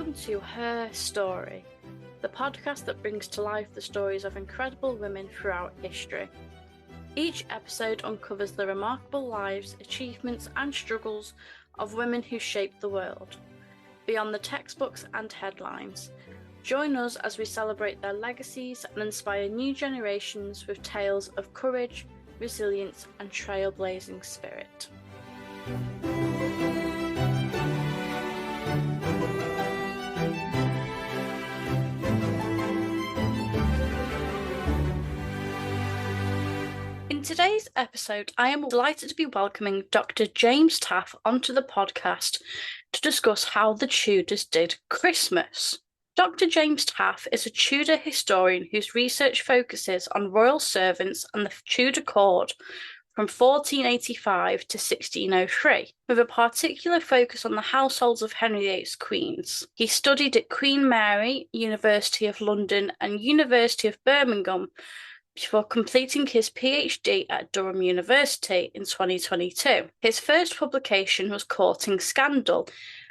Welcome to Her Story, the podcast that brings to life the stories of incredible women throughout history. Each episode uncovers the remarkable lives, achievements, and struggles of women who shaped the world, beyond the textbooks and headlines. Join us as we celebrate their legacies and inspire new generations with tales of courage, resilience, and trailblazing spirit. In today's episode, I am delighted to be welcoming Dr. James Taffe onto the podcast to discuss how the Tudors did Christmas. Dr. James Taffe is a Tudor historian whose research focuses on royal servants and the Tudor court from 1485 to 1603, with a particular focus on the households of Henry VIII's queens. He studied at Queen Mary, University of London and University of Birmingham before completing his PhD at Durham University in 2022. His first publication was Courting Scandal,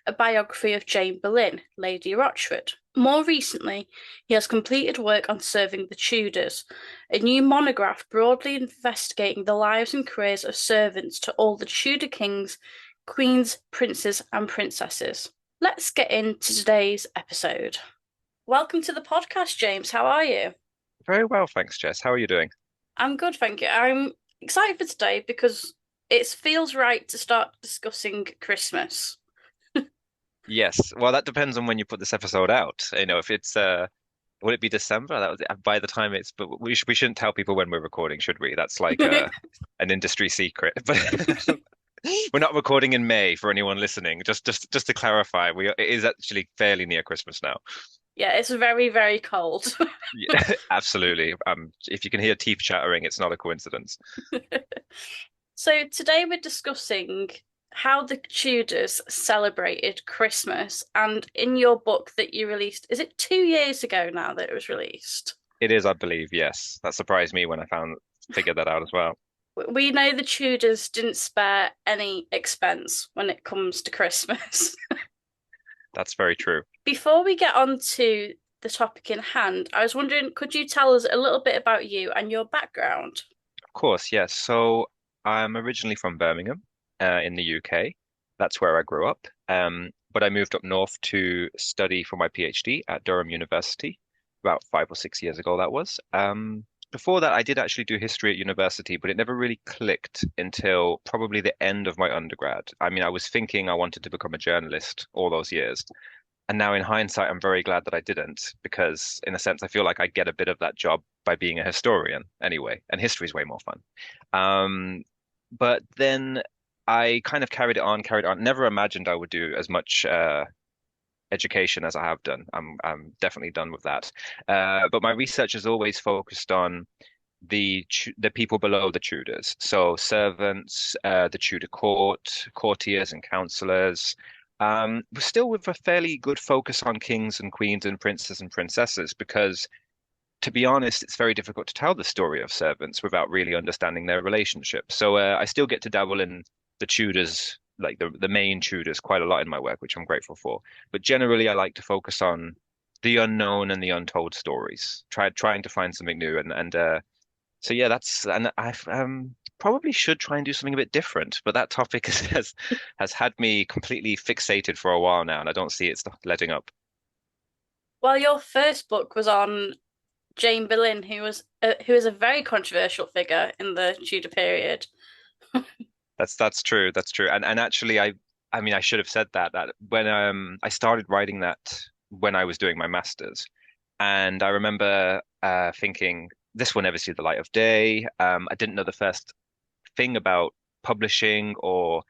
a biography of Jane Boleyn, Lady Rochford. More recently, he has completed work on Serving the Tudors, a new monograph broadly investigating the lives and careers of servants to all the Tudor kings, queens, princes, and princesses. Let's get into today's episode. Welcome to the podcast, James. How are you? Very well, thanks, Jess. How are you doing? I'm good, thank you. I'm excited for today because it feels right to start discussing Christmas. Yes. Well, that depends on when you put this episode out. If it's would it be December? That was by the time it's. But we shouldn't tell people when we're recording, should we? That's like an industry secret. But we're not recording in May for anyone listening. Just to clarify, it is actually fairly near Christmas now. Yeah, it's very, very cold. Yeah, absolutely. If you can hear teeth chattering, it's not a coincidence. So today we're discussing how the Tudors celebrated Christmas. And in your book that you released, is it 2 years ago now that it was released? It is, I believe, yes. That surprised me when I figured that out as well. We know the Tudors didn't spare any expense when it comes to Christmas. That's very true. Before we get on to the topic in hand, I was wondering, could you tell us a little bit about you and your background? Of course, yes. So I'm originally from Birmingham, in the UK. That's where I grew up. But I moved up north to study for my PhD at Durham University about 5 or 6 years ago, that was. Before that, I did actually do history at university, but it never really clicked until probably the end of my undergrad. I mean, I was thinking I wanted to become a journalist all those years. And now in hindsight, I'm very glad that I didn't, because in a sense, I feel like I get a bit of that job by being a historian anyway, and history is way more fun. But then I kind of carried on. Never imagined I would do as much education as I have done. I'm definitely done with that. But my research has always focused on the people below the Tudors, so servants, the Tudor court, courtiers and councillors. Still with a fairly good focus on kings and queens and princes and princesses, because to be honest, it's very difficult to tell the story of servants without really understanding their relationship. So I still get to dabble in the Tudors, like the main Tudors, quite a lot in my work, which I'm grateful for. But generally, I like to focus on the unknown and the untold stories, trying to find something new. So yeah, and I've probably should try and do something a bit different. But that topic has had me completely fixated for a while now, and I don't see it letting up. Well, your first book was on Jane Boleyn, who is a very controversial figure in the Tudor period. That's true. That's true. And actually, I mean, I should have said that when I started writing that when I was doing my master's, and I remember thinking this will never see the light of day. I didn't know the first thing about publishing, or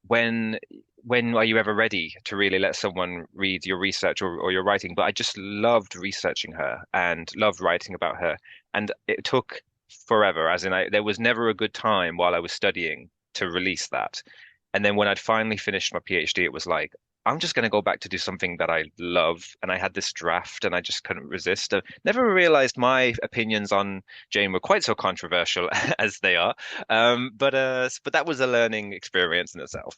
when when are you ever ready to really let someone read your research or your writing. But I just loved researching her and loved writing about her. And it took forever, as in there was never a good time while I was studying to release that. And then when I'd finally finished my PhD, it was like, I'm just going to go back to do something that I love. And I had this draft and I just couldn't resist. I never realized my opinions on Jane were quite so controversial as they are. But that was a learning experience in itself.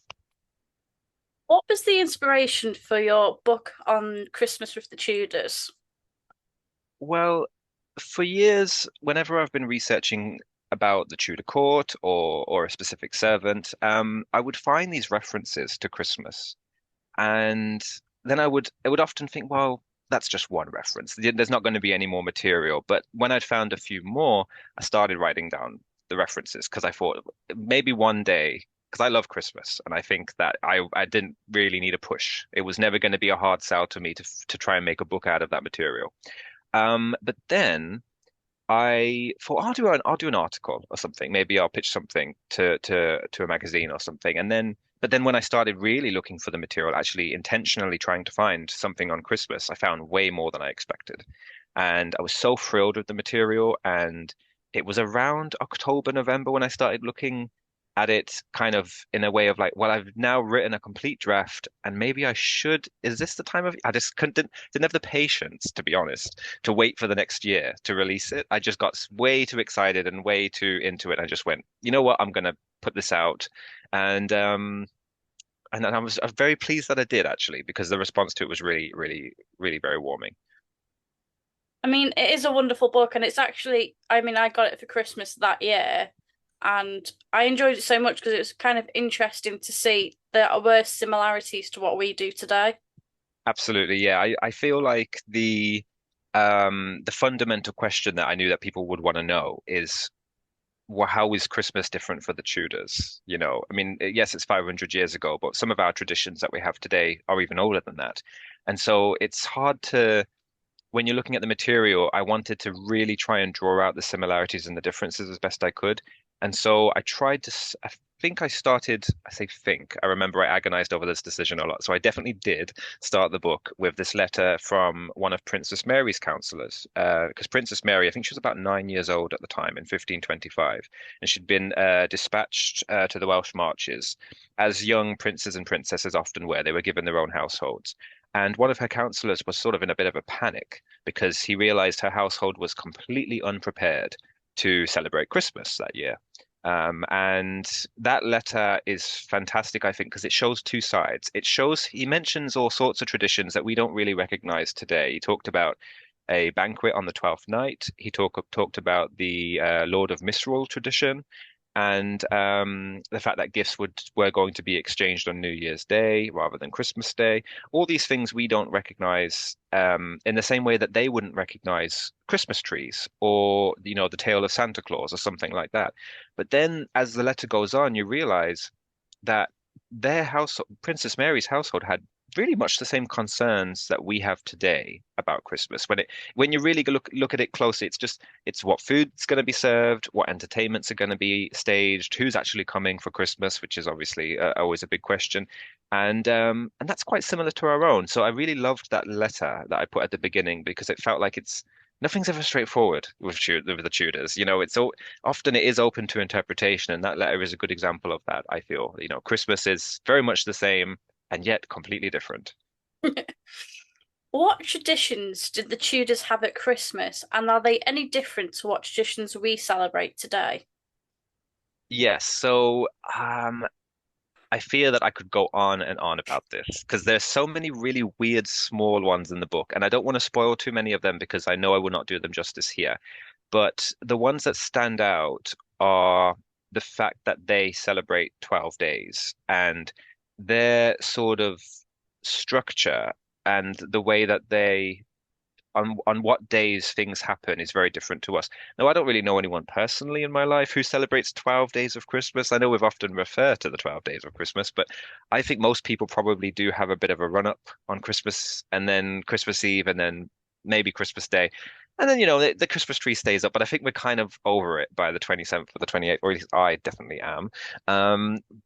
What was the inspiration for your book on Christmas with the Tudors? Well, for years, whenever I've been researching about the Tudor court or a specific servant, I would find these references to Christmas, and then I would often think, well, that's just one reference. There's not going to be any more material. But when I'd found a few more, I started writing down the references because I thought maybe one day, because I love Christmas, and I think that I didn't really need a push. It was never going to be a hard sell to me to try and make a book out of that material. But then I thought I'll do an article or something. Maybe I'll pitch something to a magazine or something. But then when I started really looking for the material, actually intentionally trying to find something on Christmas, I found way more than I expected. And I was so thrilled with the material. And it was around October, November when I started looking at it kind of in a way of like, well, I've now written a complete draft and maybe I should, is this the time of, I just didn't have the patience, to be honest, to wait for the next year to release it. I just got way too excited and way too into it. I just went, you know what, I'm gonna put this out. And I was very pleased that I did actually, because the response to it was really, really, really very warming. I mean, it is a wonderful book, and it's actually, I mean, I got it for Christmas that year, and I enjoyed it so much because it was kind of interesting to see there were similarities to what we do today. Absolutely, yeah. I feel like the fundamental question that I knew that people would want to know is, well, how is Christmas different for the Tudors? I mean, yes, it's 500 years ago, but some of our traditions that we have today are even older than that. And so it's hard to, when you're looking at the material, I wanted to really try and draw out the similarities and the differences as best I could. And so I tried to, I think I started, I say think, I remember I agonized over this decision a lot. So I definitely did start the book with this letter from one of Princess Mary's counselors. Because Princess Mary, I think she was about 9 years old at the time in 1525, and she'd been dispatched to the Welsh marches, as young princes and princesses often were. They were given their own households. And one of her counselors was sort of in a bit of a panic because he realized her household was completely unprepared to celebrate Christmas that year. And that letter is fantastic, I think, because it shows two sides. It shows, he mentions all sorts of traditions that we don't really recognize today. He talked about a banquet on the 12th night. He talked about the Lord of Misrule tradition, and the fact that gifts were going to be exchanged on New Year's Day rather than Christmas Day. All these things we don't recognize in the same way that they wouldn't recognize Christmas trees or the tale of Santa Claus or something like that. But then, as the letter goes on, you realize that their household, Princess Mary's household, had really much the same concerns that we have today about Christmas. When you really look at it closely, it's what food's going to be served, what entertainments are going to be staged, who's actually coming for Christmas, which is obviously always a big question, and that's quite similar to our own. So I really loved that letter that I put at the beginning because it felt like it's nothing's ever straightforward with the Tudors. Often it is open to interpretation, and that letter is a good example of that, I feel. Christmas is very much the same and yet completely different. What traditions did the Tudors have at Christmas, and are they any different to what traditions we celebrate today? Yes, so I fear that I could go on and on about this because there's so many really weird small ones in the book, and I don't want to spoil too many of them because I know I will not do them justice here. But the ones that stand out are the fact that they celebrate 12 days and their sort of structure and the way that they on what days things happen is very different to us. Now, I don't really know anyone personally in my life who celebrates 12 days of Christmas. I know we've often referred to the 12 days of Christmas, but I think most people probably do have a bit of a run up on Christmas and then Christmas Eve and then maybe Christmas Day. And then, the Christmas tree stays up, but I think we're kind of over it by the 27th or the 28th, or at least I definitely am.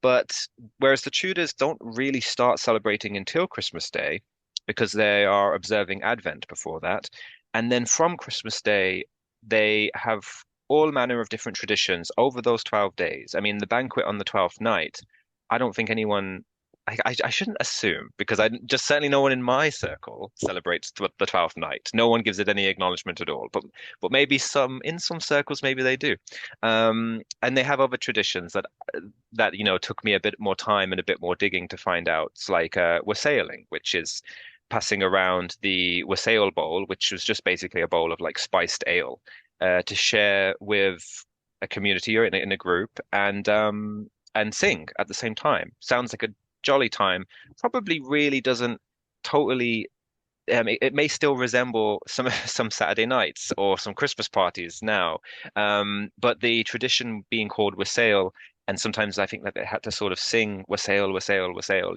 But whereas the Tudors don't really start celebrating until Christmas Day, because they are observing Advent before that. And then from Christmas Day, they have all manner of different traditions over those 12 days. I mean, the banquet on the 12th night, I don't think anyone I shouldn't assume because I just certainly no one in my circle celebrates the 12th night. No one gives it any acknowledgement at all. But maybe some in some circles maybe they do. And they have other traditions that took me a bit more time and a bit more digging to find out. It's like wassailing, which is passing around the wassail bowl, which was just basically a bowl of like spiced ale, to share with a community or in a group and sing at the same time. Sounds like a jolly time. Probably really doesn't totally. It may still resemble some some Saturday nights or some Christmas parties now, but the tradition being called wassail, and sometimes I think that they had to sort of sing wassail, wassail, wassail.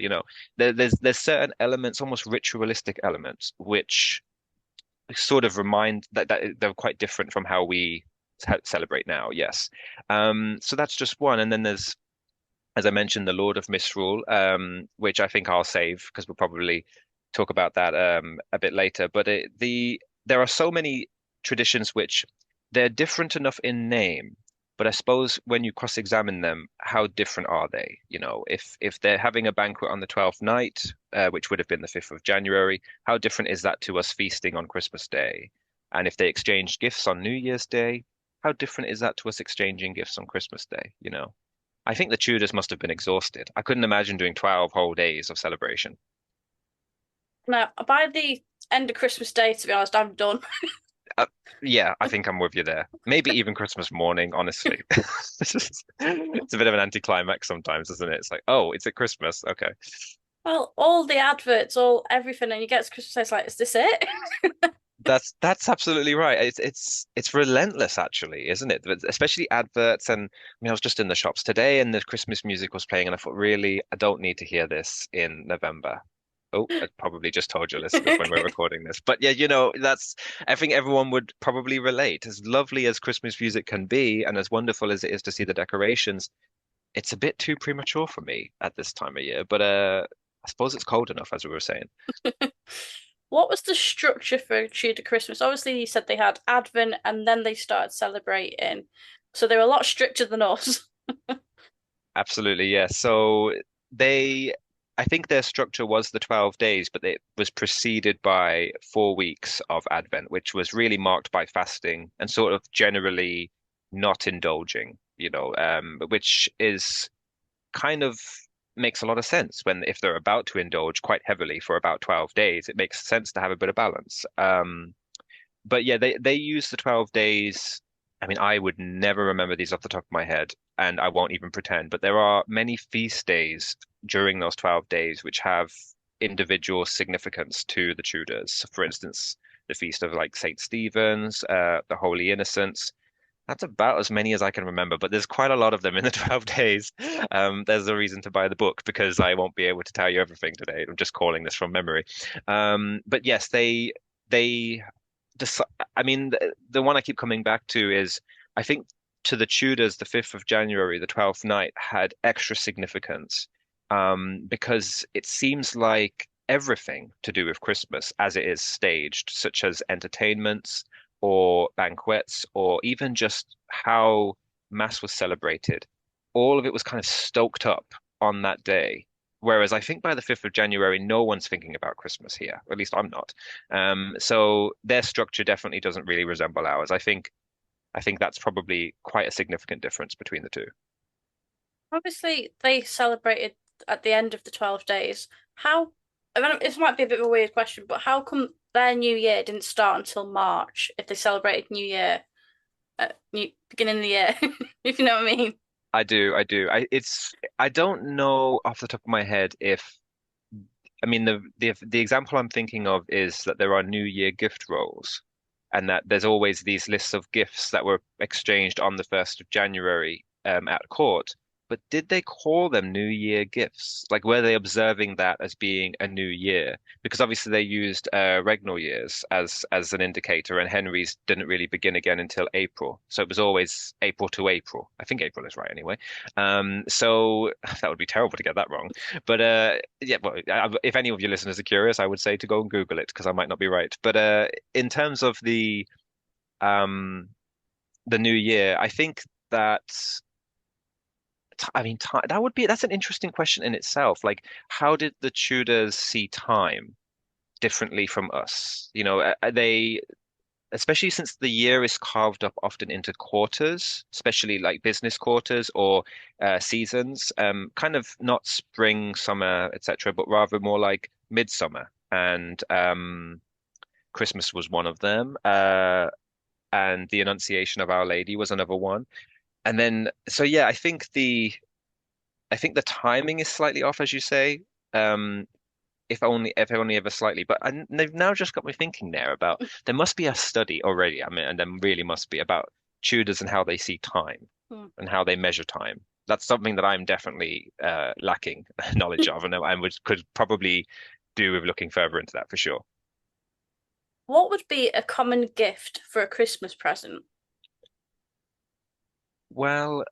There's certain elements, almost ritualistic elements, which sort of remind that they're quite different from how we celebrate now. Yes, so that's just one, and then there's as I mentioned, the Lord of Misrule, which I think I'll save because we'll probably talk about that a bit later. But there are so many traditions which they're different enough in name, but I suppose when you cross-examine them, how different are they? If they're having a banquet on the 12th night, which would have been the 5th of January, how different is that to us feasting on Christmas Day? And if they exchange gifts on New Year's Day, how different is that to us exchanging gifts on Christmas Day? I think the Tudors must have been exhausted. I couldn't imagine doing 12 whole days of celebration. Now, by the end of Christmas Day, to be honest, I'm done. Uh, yeah, I think I'm with you there. Maybe even Christmas morning, honestly. It's a bit of an anticlimax sometimes, isn't it? It's like, oh, it's at Christmas. Okay. Well, all the adverts, all everything, and you get to Christmas Day, it's like, is this it? That's absolutely right. It's relentless actually, isn't it? But especially adverts and I mean I was just in the shops today and the Christmas music was playing and I thought, really, I don't need to hear this in November. Oh, I probably just told your listeners when we're recording this. But yeah, that's I think everyone would probably relate. As lovely as Christmas music can be and as wonderful as it is to see the decorations, it's a bit too premature for me at this time of year. But I suppose it's cold enough, as we were saying. What was the structure for Tudor Christmas? Obviously, you said they had Advent and then they started celebrating. So they were a lot stricter than us. Absolutely, yes. So they, I think their structure was the 12 days, but it was preceded by 4 weeks of Advent, which was really marked by fasting and sort of generally not indulging, which is kind of makes a lot of sense when if they're about to indulge quite heavily for about 12 days, it makes sense to have a bit of balance. But yeah, they use the 12 days. I mean, I would never remember these off the top of my head, and I won't even pretend, but there are many feast days during those 12 days which have individual significance to the Tudors. For instance, the feast of like Saint Stephen's, the Holy Innocents. That's about as many as I can remember, but there's quite a lot of them in the 12 days. There's a reason to buy the book because I won't be able to tell you everything today. I'm just calling this from memory. But yes, they deci- I mean, the one I keep coming back to is I think to the Tudors, the 5th of January, the 12th night, had extra significance because it seems like everything to do with Christmas as it is staged, such as entertainments or banquets, or even just how Mass was celebrated, all of it was kind of stoked up on that day. Whereas I think by the 5th of January, no one's thinking about Christmas here. Or at least I'm not. So their structure definitely doesn't really resemble ours. I think that's probably quite a significant difference between the two. Obviously, they celebrated at the end of the 12 days. How, I mean, this might be a bit of a weird question, but how come their New Year didn't start until March if they celebrated New Year at beginning of the year, if you know what I mean? I do, I do. I don't know off the top of my head if I mean the example I'm thinking of is that there are New Year gift rolls, and that there's always these lists of gifts that were exchanged on the 1st of January at court. But did they call them New Year gifts? Like, were they observing that as being a new year? Because obviously they used regnal years as an indicator, and Henry's didn't really begin again until April. So it was always April to April. I think April is right anyway. So that would be terrible to get that wrong. But yeah, well, if any of your listeners are curious, I would say to go and Google it because I might not be right. But in terms of um, the new year, I think that I mean, that's an interesting question in itself. Like, how did the Tudors see time differently from us? Are they, especially since the year is carved up often into quarters, especially like business quarters or seasons, kind of not spring, summer, etc., but rather more like midsummer. And Christmas was one of them. And the Annunciation of Our Lady was another one. And then, so yeah, I think the timing is slightly off, as you say. Um, if only ever slightly. But they've now just got me thinking there about there must be a study already. I mean, and there really must be about Tudors and how they see time Hmm. and how they measure time. That's something that I'm definitely lacking knowledge of, and could probably do with looking further into that for sure. What would be a common gift for a Christmas present? Well,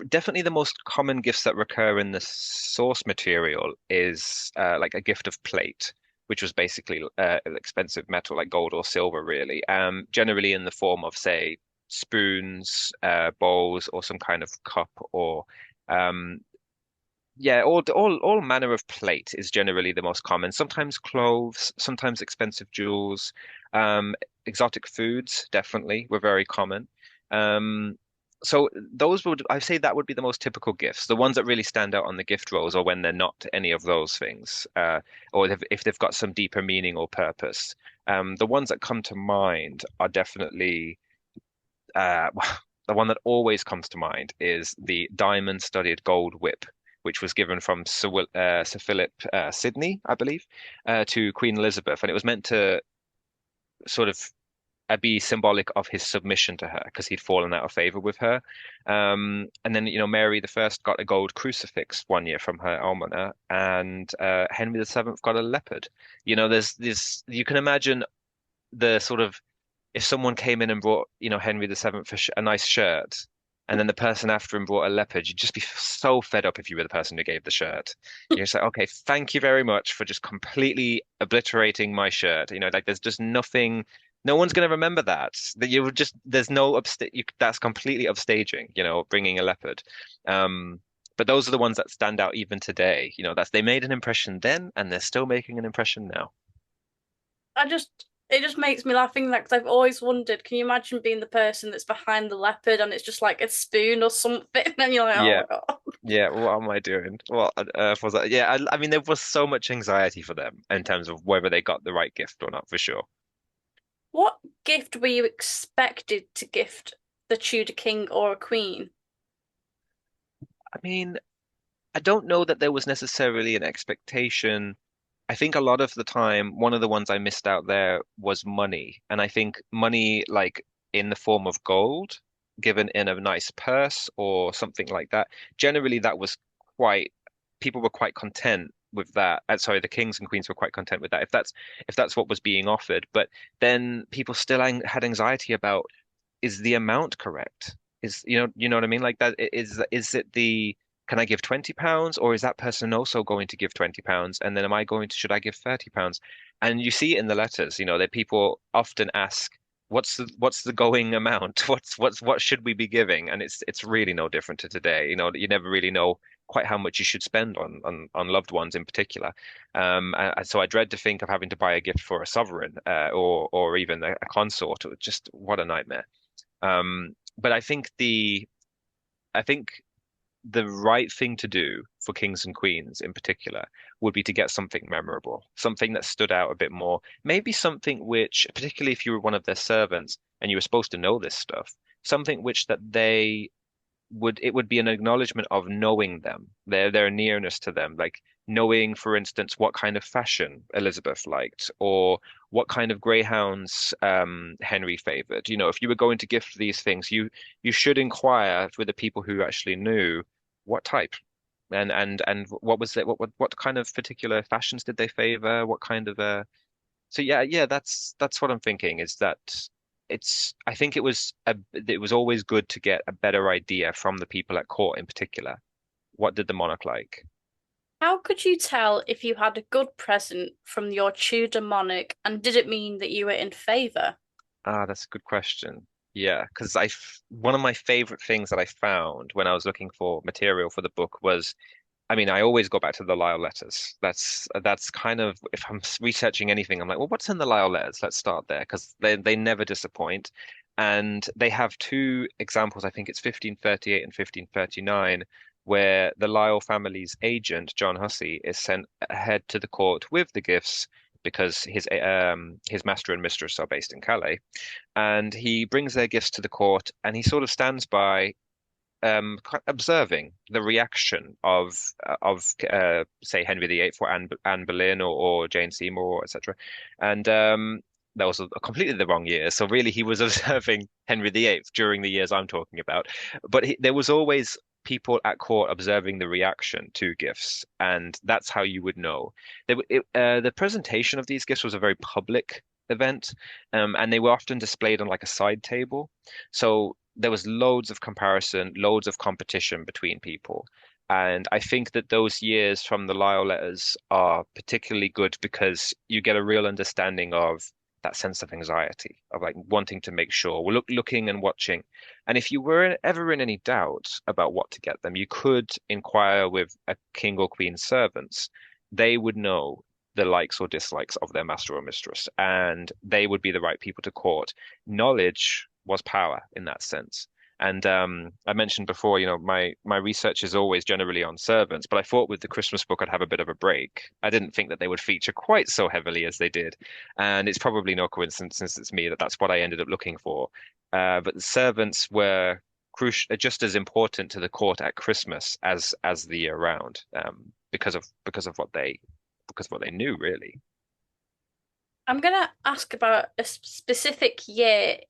definitely the most common gifts that recur in the source material is like a gift of plate, which was basically expensive metal like gold or silver, really. Generally in the form of, say, spoons, bowls, or some kind of cup, or um, yeah, all manner of plate is generally the most common. Sometimes clothes, sometimes expensive jewels, exotic foods definitely were very common. Um, so those would I say that would be the most typical gifts. The ones that really stand out on the gift rolls or when they're not any of those things, or if they've got some deeper meaning or purpose. The ones that come to mind are definitely the one that always comes to mind is the diamond-studded gold whip, which was given from Sir Philip Sidney, I believe, to Queen Elizabeth, and it was meant to sort of be symbolic of his submission to her because he'd fallen out of favor with her. And then, Mary the First got a gold crucifix one year from her almoner, and Henry the Seventh got a leopard. There's this. You can imagine the sort of if someone came in and brought, Henry the Seventh a nice shirt, and then the person after him brought a leopard, you'd just be so fed up if you were the person who gave the shirt. You're just like, okay, thank you very much for just completely obliterating my shirt. Like there's just nothing. No one's going to remember that. That you would just there's no that's completely upstaging. Bringing a leopard. But those are the ones that stand out even today. That's they made an impression then, and they're still making an impression now. It just makes me laughing that because I've always wondered, can you imagine being the person that's behind the leopard and it's just like a spoon or something, and you're like, oh Yeah. my God. Yeah, what am I doing? What on earth was that? Yeah, I mean, there was so much anxiety for them in terms of whether they got the right gift or not, for sure. What gift were you expected to gift the Tudor king or a queen? I mean, I don't know that there was necessarily an expectation. I think a lot of the time, one of the ones I missed out there was money. And I think money, like in the form of gold, given in a nice purse or something like that. Generally, that was quite, people were quite content with that. Sorry, the kings and queens were quite content with that, if that's what was being offered. But then people still had anxiety about, is the amount correct? You know what I mean? Like that is it the can I give £20 or is that person also going to give £20? And then should I give £30? And you see it in the letters, that people often ask, what's the going amount? What should we be giving? And it's really no different to today. You never really know quite how much you should spend on loved ones in particular. And so I dread to think of having to buy a gift for a sovereign, or even a consort. Just what a nightmare. But I think the right thing to do for kings and queens in particular would be to get something memorable, something that stood out a bit more. Maybe something which, particularly if you were one of their servants and you were supposed to know this stuff, something which that it would be an acknowledgement of knowing them, their nearness to them, like knowing, for instance, what kind of fashion Elizabeth liked, or what kind of greyhounds Henry favored. If you were going to gift these things, you should inquire with the people who actually knew what type. And what was it? What kind of particular fashions did they favor? What kind of so yeah, that's what I'm thinking is that I think it was always good to get a better idea from the people at court in particular. What did the monarch like? How could you tell if you had a good present from your Tudor monarch and did it mean that you were in favor? That's a good question. Yeah, because one of my favorite things that I found when I was looking for material for the book was, I mean, I always go back to the Lyell letters. That's kind of, if I'm researching anything, I'm like, well, what's in the Lyell letters? Let's start there because they never disappoint. And they have two examples. I think it's 1538 and 1539, where the Lyell family's agent, John Hussey, is sent ahead to the court with the gifts because his master and mistress are based in Calais, and he brings their gifts to the court, and he sort of stands by observing the reaction of say Henry VIII or Anne Boleyn or Jane Seymour, etc. And that was completely the wrong year. So really, he was observing Henry VIII during the years I'm talking about. But there was always people at court observing the reaction to gifts, and that's how you would know. The presentation of these gifts was a very public event, and they were often displayed on like a side table. So there was loads of comparison, loads of competition between people. And I think that those years from the Lyell letters are particularly good because you get a real understanding of that sense of anxiety, of like wanting to make sure, well, looking and watching. And if you were ever in any doubt about what to get them, you could inquire with a king or queen's servants. They would know the likes or dislikes of their master or mistress, and they would be the right people to court. Knowledge was power in that sense. And I mentioned before, my research is always generally on servants, but I thought with the Christmas book I'd have a bit of a break. I didn't think that they would feature quite so heavily as they did, and it's probably no coincidence since it's me that that's what I ended up looking for. But the servants were crucial, just as important to the court at Christmas as the year round, because of what they knew, really. I'm gonna ask about a specific year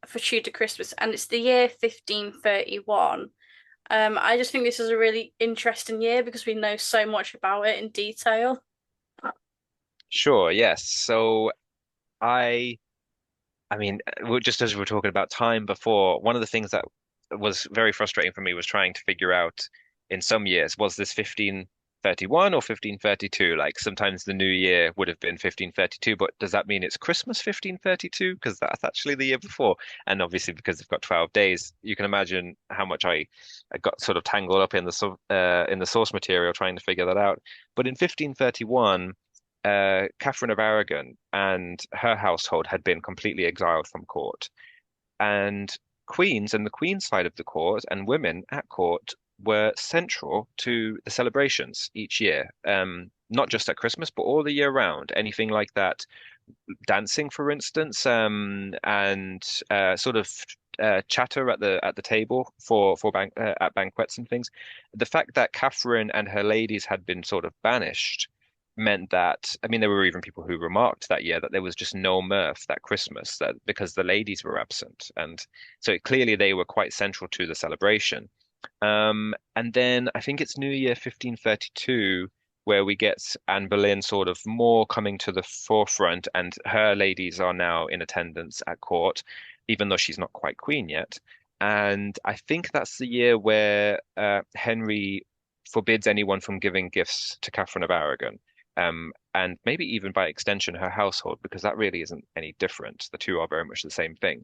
for Tudor Christmas, and it's the year 1531. I just think this is a really interesting year because we know so much about it in detail. Sure, yes. So I I mean, just as we were talking about time before, one of the things that was very frustrating for me was trying to figure out in some years, was this 1531 or 1532? Like sometimes the new year would have been 1532, but does that mean it's Christmas 1532? Because that's actually the year before. And obviously, because they've got 12 days, you can imagine how much I got sort of tangled up in in the source material trying to figure that out. But in 1531, Catherine of Aragon and her household had been completely exiled from court. And queens and the queen's side of the court and women at court were central to the celebrations each year. Not just at Christmas, but all the year round. Anything like that, dancing, for instance, and sort of chatter at the table for at banquets and things. The fact that Catherine and her ladies had been sort of banished meant that, I mean, there were even people who remarked that year that there was just no mirth that Christmas, that because the ladies were absent, and so clearly they were quite central to the celebration. And then I think it's New Year 1532 where we get Anne Boleyn sort of more coming to the forefront, and her ladies are now in attendance at court, even though she's not quite queen yet. And I think that's the year where Henry forbids anyone from giving gifts to Catherine of Aragon. And maybe even by extension her household, because that really isn't any different. The two are very much the same thing.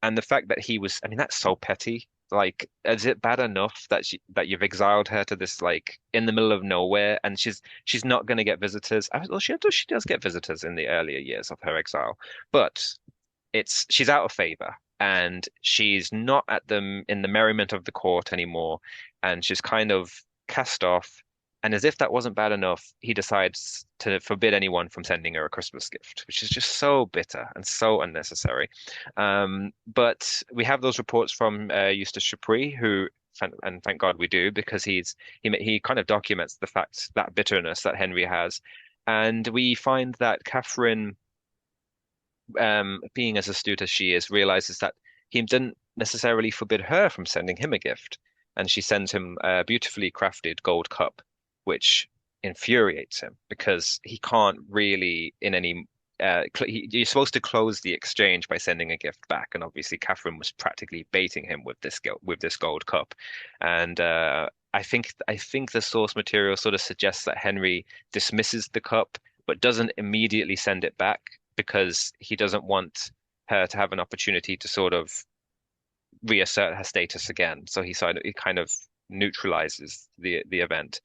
And the fact that he was, I mean, that's so petty. Like, is it bad enough that that you've exiled her to this like in the middle of nowhere, and she's not going to get visitors? Well, she does get visitors in the earlier years of her exile, but she's out of favor, and she's not at them in the merriment of the court anymore, and she's kind of cast off. And as if that wasn't bad enough, he decides to forbid anyone from sending her a Christmas gift, which is just so bitter and so unnecessary. But we have those reports from Eustace Chapuis, who, and thank God we do, because he kind of documents the fact that bitterness that Henry has, and we find that Catherine, being as astute as she is, realizes that he didn't necessarily forbid her from sending him a gift, and she sends him a beautifully crafted gold cup, which infuriates him because he can't really, in any you're supposed to close the exchange by sending a gift back, and obviously Catherine was practically baiting him with this gold cup, and I think the source material sort of suggests that Henry dismisses the cup but doesn't immediately send it back because he doesn't want her to have an opportunity to sort of reassert her status again. So he kind of neutralizes the event.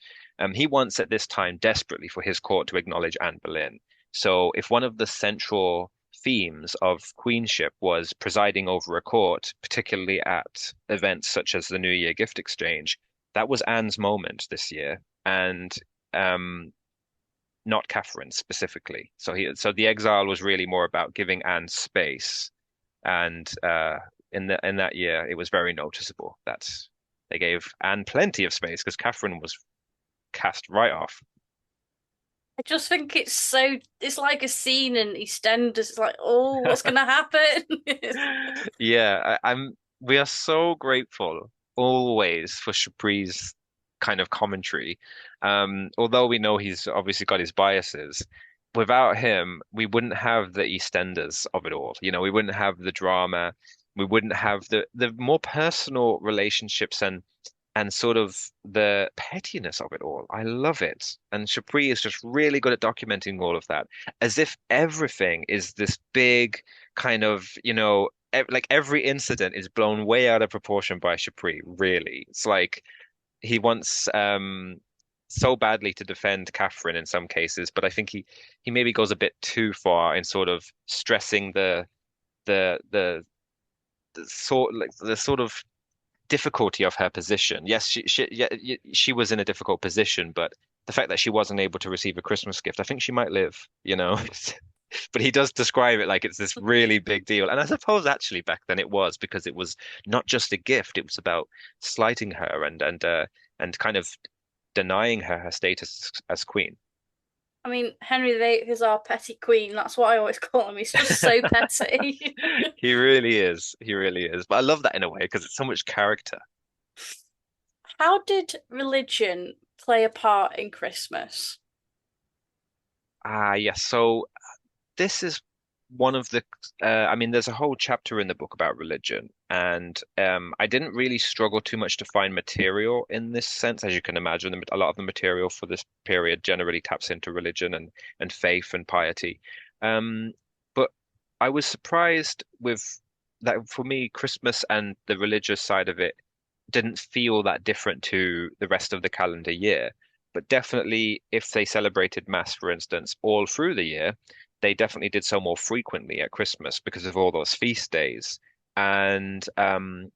He wants at this time desperately for his court to acknowledge Anne Boleyn. So if one of the central themes of queenship was presiding over a court, particularly at events such as the New Year gift exchange, that was Anne's moment this year, and um, not Catherine specifically. So the exile was really more about giving Anne space, and in that year, it was very noticeable that they gave Anne plenty of space because Catherine was cast right off. I just think it's like a scene in EastEnders. It's like, oh, what's gonna happen? Yeah, we are so grateful always for Shapri's kind of commentary. Although we know he's obviously got his biases, without him, we wouldn't have the EastEnders of it all. You know, we wouldn't have the drama, we wouldn't have the more personal relationships and sort of the pettiness of it all. I love it. And Shapri is just really good at documenting all of that, as if everything is this big kind of, like every incident is blown way out of proportion by Shapri, really. It's like he wants so badly to defend Catherine in some cases, but I think he maybe goes a bit too far in sort of stressing the the the sort of difficulty of her position. Yes, yeah, she was in a difficult position, but the fact that she wasn't able to receive a Christmas gift, I think she might live, you know. But he does describe it like it's this really big deal. And I suppose actually back then it was because it was not just a gift, it was about slighting her and kind of denying her status as queen. I mean, Henry VIII is our petty queen. That's what I always call him. He's just so petty. He really is. He really is. But I love that in a way because it's so much character. How did religion play a part in Christmas? Ah, yes. So this is one of the I mean there's a whole chapter in the book about religion and I didn't really struggle too much to find material in this sense. As you can imagine, a lot of the material for this period generally taps into religion and faith and piety. But I was surprised with that. For me, Christmas and the religious side of it didn't feel that different to the rest of the calendar year. But definitely, if they celebrated Mass, for instance, all through the year, they definitely did so more frequently at Christmas because of all those feast days. And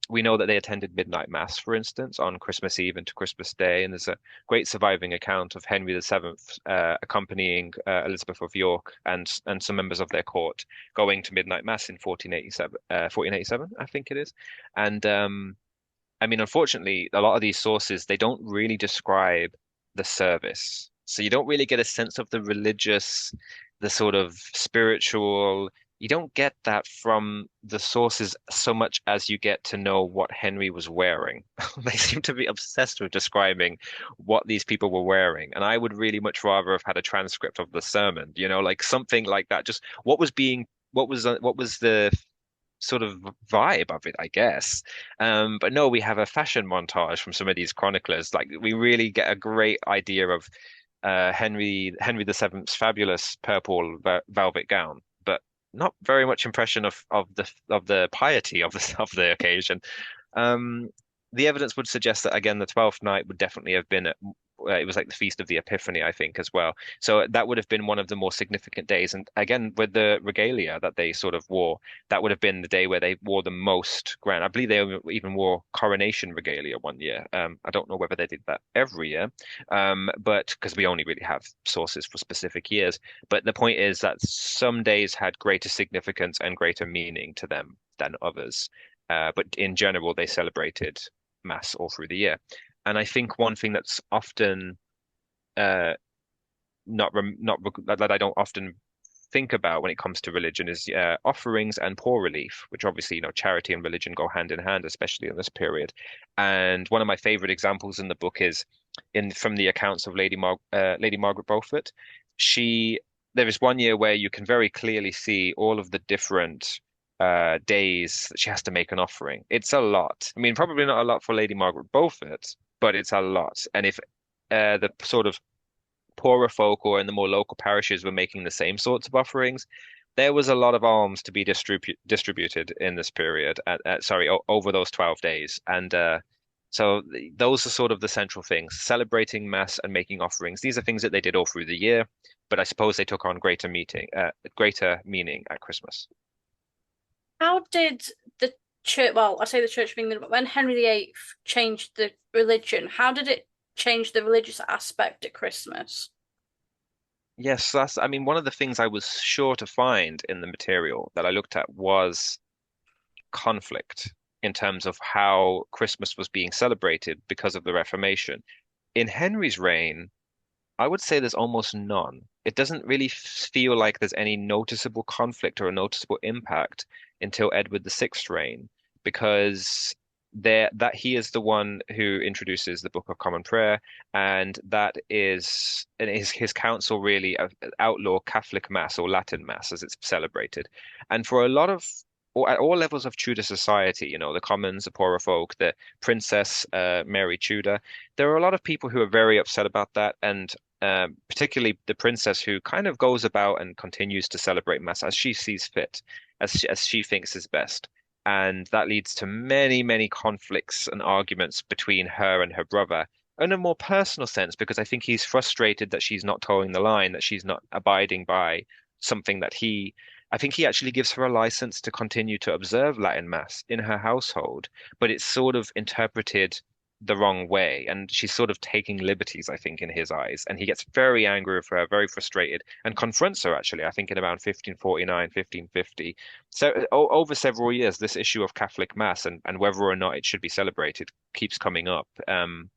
we know that they attended midnight mass, for instance, on Christmas Eve into Christmas Day. And there's a great surviving account of Henry VII accompanying Elizabeth of York and some members of their court going to midnight mass in 1487, I think it is. And I mean, unfortunately, a lot of these sources, they don't really describe the service. So you don't really get a sense of the religious, the sort of spiritual. You don't get that from the sources so much as you get to know what Henry was wearing. They seem to be obsessed with describing what these people were wearing. And I would really much rather have had a transcript of the sermon, like something like that. Just what was the sort of vibe of it, I guess. But no, we have a fashion montage from some of these chroniclers. Like we really get a great idea of Henry VII's fabulous purple velvet gown, but not very much impression of the piety of the occasion. Um, the evidence would suggest that again, the 12th night would definitely have been it was like the Feast of the Epiphany, I think, as well. So that would have been one of the more significant days. And again, with the regalia that they sort of wore, that would have been the day where they wore the most grand. I believe they even wore coronation regalia one year. I don't know whether they did that every year, but because we only really have sources for specific years. But the point is that some days had greater significance and greater meaning to them than others. But in general, they celebrated Mass all through the year. And I think one thing that's often uh, that I don't often think about when it comes to religion is offerings and poor relief, which obviously, charity and religion go hand in hand, especially in this period. And one of my favorite examples in the book is in from the accounts of Lady Margaret Beaufort. She There is one year where you can very clearly see all of the different days that she has to make an offering. It's a lot. I mean, probably not a lot for Lady Margaret Beaufort, but it's a lot. And if the sort of poorer folk or in the more local parishes were making the same sorts of offerings, there was a lot of alms to be distributed in this period. Sorry, over those 12 days, and so those are sort of the central things: celebrating mass and making offerings. These are things that they did all through the year, but I suppose they took on greater meaning at Christmas. How did the church, well, I say the Church of England, but when Henry VIII changed the religion, how did it change the religious aspect at Christmas? Yes, I mean, one of the things I was sure to find in the material that I looked at was conflict in terms of how Christmas was being celebrated because of the Reformation. In Henry's reign, I would say there's almost none. It doesn't really feel like there's any noticeable conflict or a noticeable impact until Edward VI's reign, because that he is the one who introduces the Book of Common Prayer, and his council really outlaw Catholic Mass or Latin Mass as it's celebrated. And for a lot of or at all levels of Tudor society, the commons, the poorer folk, the Princess Mary Tudor, there are a lot of people who are very upset about that, and particularly the princess who kind of goes about and continues to celebrate Mass as she sees fit, as she thinks is best. And that leads to many, many conflicts and arguments between her and her brother in a more personal sense, because I think he's frustrated that she's not towing the line, that she's not abiding by something I think he actually gives her a license to continue to observe Latin Mass in her household, but it's sort of interpreted the wrong way, and she's sort of taking liberties, I think, in his eyes. And he gets very angry with her, very frustrated, and confronts her actually, I think in around 1549, 1550. So over several years, this issue of Catholic Mass and whether or not it should be celebrated keeps coming up. And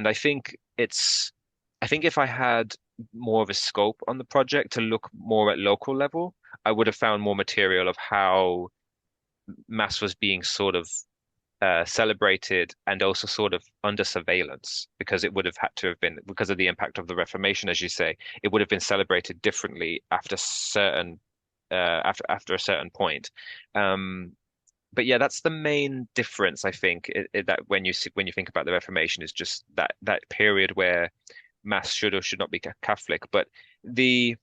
I think if I had more of a scope on the project to look more at local level, I would have found more material of how Mass was being sort of celebrated and also sort of under surveillance, because it would have had to have been, because of the impact of the Reformation, as you say, it would have been celebrated differently after a certain point. Um, but yeah, that's the main difference, I think, that when you think about the Reformation is just that period where Mass should or should not be Catholic, but the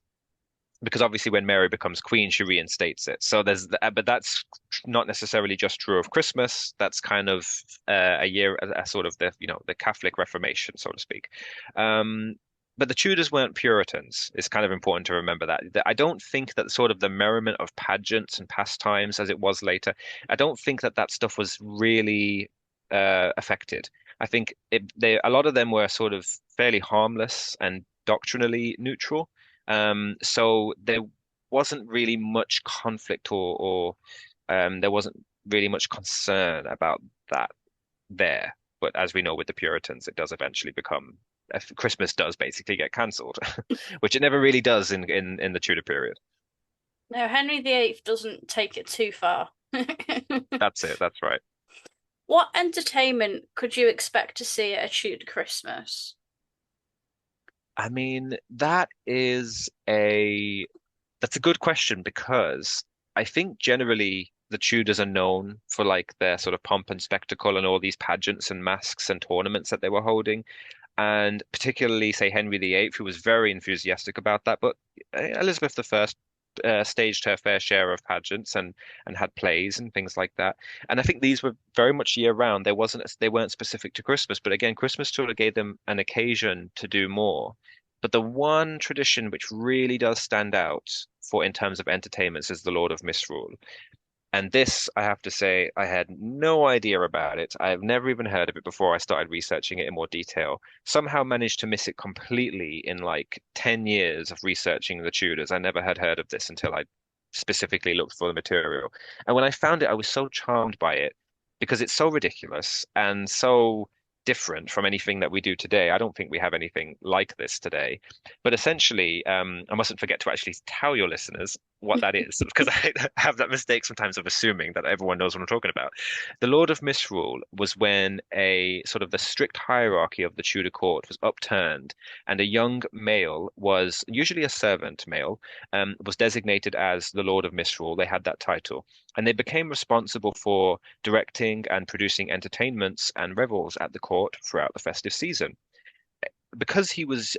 because obviously when Mary becomes queen, she reinstates it. So but that's not necessarily just true of Christmas. That's kind of a sort of the Catholic Reformation, so to speak. Um, but the Tudors weren't Puritans. It's kind of important to remember that. I don't think that sort of the merriment of pageants and pastimes, as it was later, I don't think that that stuff was really affected. I think a lot of them were sort of fairly harmless and doctrinally neutral. So there wasn't really much conflict or there wasn't really much concern about that there. But as we know with the Puritans, it does eventually become Christmas does basically get cancelled, which it never really does in the Tudor period. No, Henry VIII doesn't take it too far. That's it. That's right. What entertainment could you expect to see at a Tudor Christmas? I mean, that's a good question, because I think generally the Tudors are known for like their sort of pomp and spectacle and all these pageants and masks and tournaments that they were holding. And particularly, say, Henry VIII, who was very enthusiastic about that. But Elizabeth I staged her fair share of pageants and had plays and things like that. And I think these were very much year round. They weren't specific to Christmas, but again, Christmas sort of gave them an occasion to do more. But the one tradition which really does stand out for in terms of entertainments is the Lord of Misrule. And this, I have to say, I had no idea about it. I've never even heard of it before I started researching it in more detail. Somehow managed to miss it completely in like 10 years of researching the Tudors. I never had heard of this until I specifically looked for the material. And when I found it, I was so charmed by it because it's so ridiculous and so different from anything that we do today. I don't think we have anything like this today. But essentially, I mustn't forget to actually tell your listeners what that is, because I have that mistake sometimes of assuming that everyone knows what I'm talking about. The Lord of Misrule was when a sort of the strict hierarchy of the Tudor court was upturned, and a young male was usually a servant male, was designated as the Lord of Misrule. They had that title, and they became responsible for directing and producing entertainments and revels at the court throughout the festive season. Because he was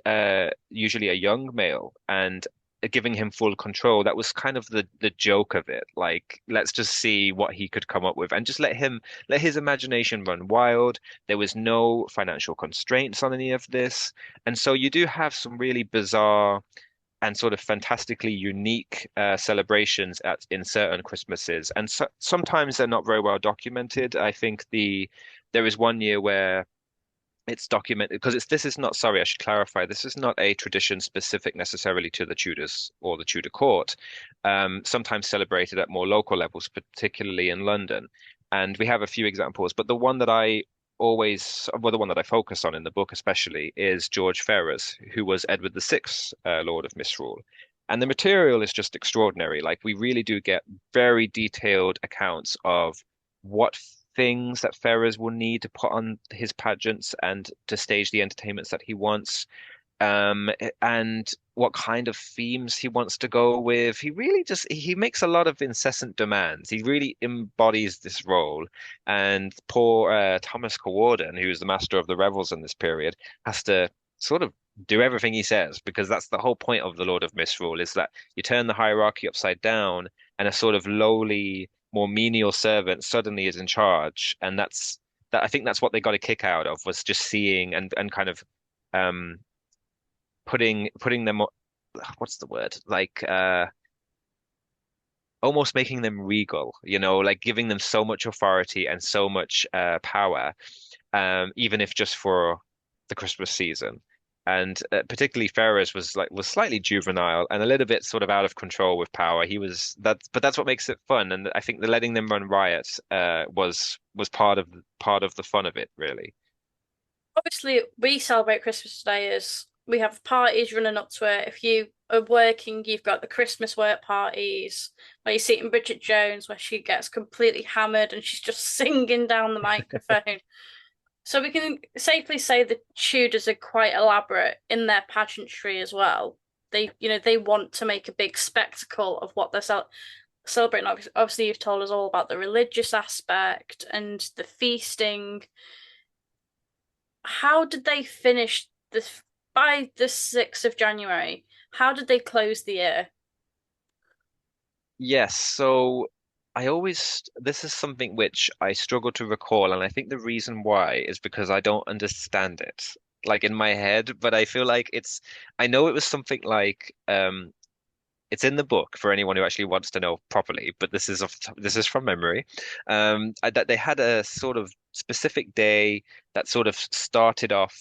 usually a young male and giving him full control. That was kind of the joke of it. Like, let's just see what he could come up with and just let his imagination run wild. There was no financial constraints on any of this. And so you do have some really bizarre and sort of fantastically unique celebrations at in certain Christmases. And so, sometimes they're not very well documented. I think there is one year where it's documented because it's this is not, sorry, I should clarify, this is not a tradition specific necessarily to the Tudors or the Tudor court. Sometimes celebrated at more local levels, particularly in London. And we have a few examples, but the one that I always, well, the one that I focus on in the book especially is George Ferrers, who was Edward VI, Lord of Misrule. And the material is just extraordinary. Like, we really do get very detailed accounts of what things that Ferrers will need to put on his pageants and to stage the entertainments that he wants, and what kind of themes he wants to go with. He really just he makes a lot of incessant demands. He really embodies this role. And poor Thomas Cawarden, who's the master of the revels in this period, has to sort of do everything he says because that's the whole point of the Lord of Misrule is that you turn the hierarchy upside down and a sort of lowly, more menial servant suddenly is in charge. And that I think that's what they got a kick out of was just seeing and kind of um putting them, what's the word, like almost making them regal, like giving them so much authority and so much power, even if just for the Christmas season. And particularly Ferrers was slightly juvenile and a little bit sort of out of control with power. But that's what makes it fun. And I think the letting them run riot was part of the fun of it, really. Obviously, we celebrate Christmas today as we have parties running up to it. If you are working, you've got the Christmas work parties where you see it in Bridget Jones, where she gets completely hammered and she's just singing down the microphone. So we can safely say the Tudors are quite elaborate in their pageantry as well. They want to make a big spectacle of what they're celebrating. Obviously, you've told us all about the religious aspect and the feasting. How did they finish this by the 6th of January? How did they close the year? Yes, so this is something which I struggle to recall, and I think the reason why is because I don't understand it, like in my head, but I feel like I know it was something like, it's in the book for anyone who actually wants to know properly, but this is from memory, that they had a sort of specific day that sort of started off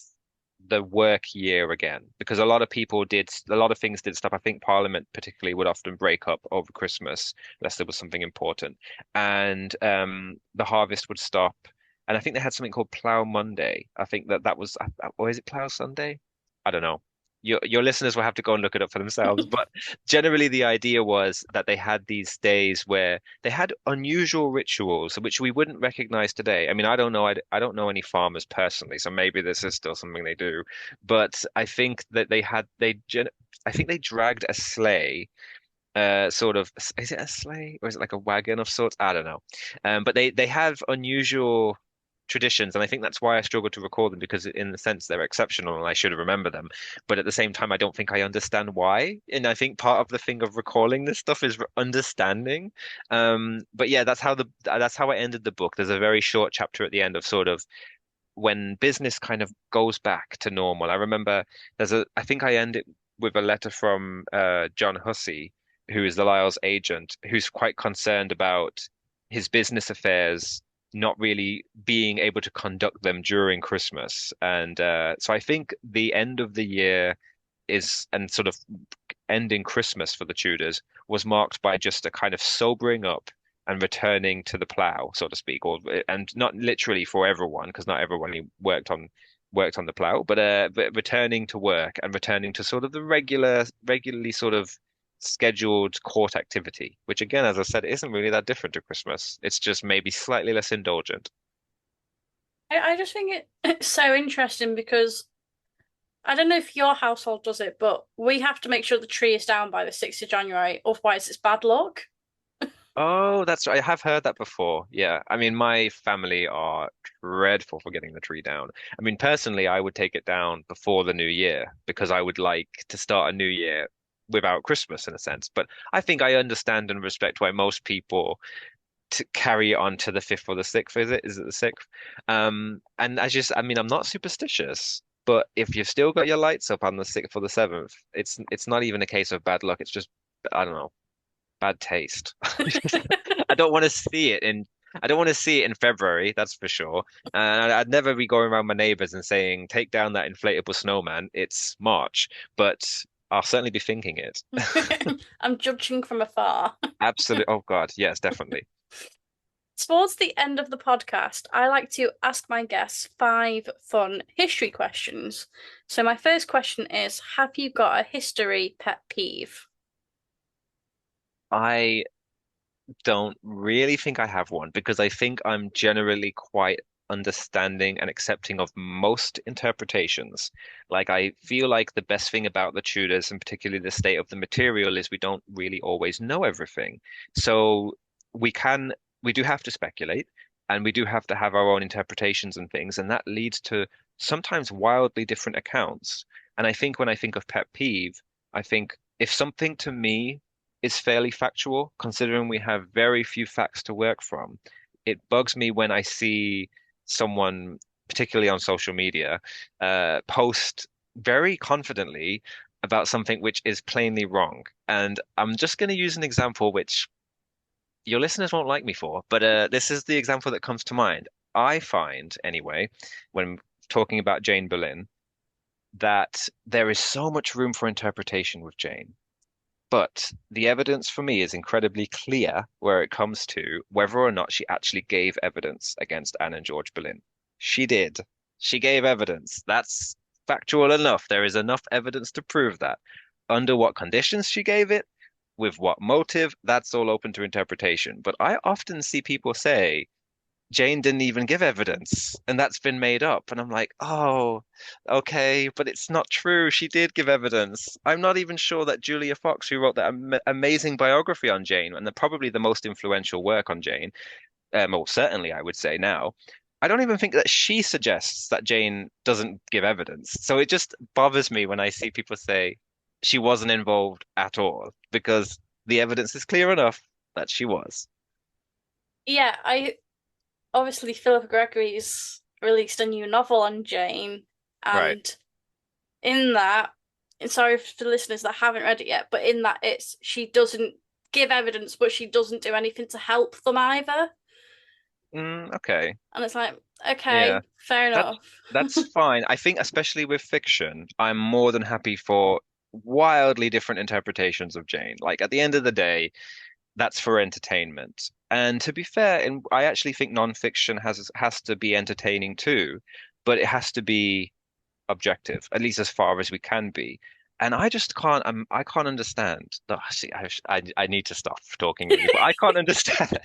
the work year again because a lot of things did stop. I think Parliament particularly would often break up over Christmas unless there was something important, and the harvest would stop. And I think they had something called Plough Monday. I think that was, or is it Plough Sunday? I don't know. Your listeners will have to go and look it up for themselves. But generally, the idea was that they had these days where they had unusual rituals, which we wouldn't recognize today. I mean, I don't know. I don't know any farmers personally, so maybe this is still something they do. But I think that I think they dragged a sleigh, sort of, is it a sleigh or is it like a wagon of sorts? I don't know. But they have unusual traditions, and I think that's why I struggle to recall them because in the sense they're exceptional and I should remember them. But at the same time, I don't think I understand why. And I think part of the thing of recalling this stuff is understanding. But yeah, that's how I ended the book. There's a very short chapter at the end of sort of when business kind of goes back to normal. I remember I think I end it with a letter from John Hussey, who is the Lyle's agent, who's quite concerned about his business affairs not really being able to conduct them during Christmas. And so I think the end of the year and sort of ending Christmas for the Tudors was marked by just a kind of sobering up and returning to the plow, so to speak, and not literally for everyone, because not everyone worked on the plow, but returning to work and returning to sort of the regularly sort of scheduled court activity, which again, as I said, isn't really that different to Christmas. It's just maybe slightly less indulgent. I just think it's so interesting because I don't know if your household does it, but we have to make sure the tree is down by the 6th of January, otherwise it's bad luck. Oh, that's right. I have heard that before. Yeah. I mean, my family are dreadful for getting the tree down. I mean, personally, I would take it down before the new year because I would like to start a new year without Christmas in a sense. But I think I understand and respect why most people to carry it on to the fifth or the sixth, is it? Is it the sixth? And I mean, I'm not superstitious, but if you've still got your lights up on the sixth or the seventh, it's not even a case of bad luck. It's just, I don't know, bad taste. I don't want to see it in. I don't want to see it in February, that's for sure. And I'd never be going around my neighbors and saying, "Take down that inflatable snowman." It's March, but I'll certainly be thinking it. I'm judging from afar. Absolutely. Oh God, yes, definitely. Towards the end of the podcast, I like to ask my guests five fun history questions. So, my first question is, have you got a history pet peeve? I don't really think I have one because I think I'm generally quite understanding and accepting of most interpretations. Like, I feel like the best thing about the Tudors, and particularly the state of the material, is we don't really always know everything. So we can, we do have to speculate and we do have to have our own interpretations and things. And that leads to sometimes wildly different accounts. And I think when I think of pet peeve, I think if something to me is fairly factual, considering we have very few facts to work from. It bugs me when I see someone, particularly on social media, post very confidently about something which is plainly wrong. And I'm just going to use an example which your listeners won't like me for, but this is the example that comes to mind. I find, anyway, when talking about Jane Boleyn, that there is so much room for interpretation with Jane. But the evidence for me is incredibly clear where it comes to whether or not she actually gave evidence against Anne and George Boleyn. She did. She gave evidence. That's factual enough. There is enough evidence to prove that. Under what conditions she gave it, with what motive, that's all open to interpretation. But I often see people say, Jane didn't even give evidence, and that's been made up. And I'm like, oh, okay, but it's not true. She did give evidence. I'm not even sure that Julia Fox, who wrote that amazing biography on Jane, and probably the most influential work on Jane, or certainly I would say now, I don't even think that she suggests that Jane doesn't give evidence. So it just bothers me when I see people say she wasn't involved at all, because the evidence is clear enough that she was. Yeah, I obviously Philip Gregory's released a new novel on Jane, Right. and in that, and sorry for the listeners that haven't read it yet, but in that it's she doesn't give evidence, but she doesn't do anything to help them either. Okay. And it's like, Yeah. okay, fair That's enough. that's fine. I think especially with fiction, I'm more than happy for wildly different interpretations of Jane. Like at the end of the day, that's for entertainment. And to be fair, and I actually think nonfiction has to be entertaining too, but it has to be objective, at least as far as we can be. And I just can't. I can't understand. Oh, see, I need to stop talking really, but I can't understand.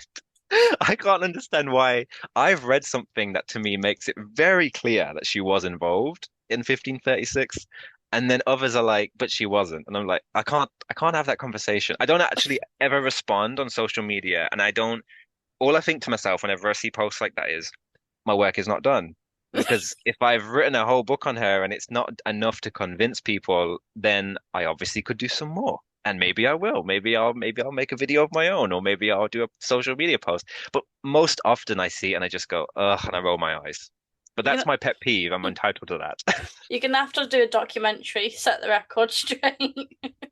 I can't understand why I've read something that to me makes it very clear that she was involved in 1536, and then others are like, but she wasn't. And I'm like, I can't have that conversation. I don't actually ever respond on social media, and I don't, all I think to myself whenever I see posts like that is, my work is not done. Because if I've written a whole book on her and it's not enough to convince people, then I obviously could do some more. And maybe I will. Maybe I'll make a video of my own, or maybe I'll do a social media post. But most often I see it and I just go, ugh, and I roll my eyes. But You're that's gonna my pet peeve. I'm entitled to that. you're gonna have to do a documentary, set the record straight.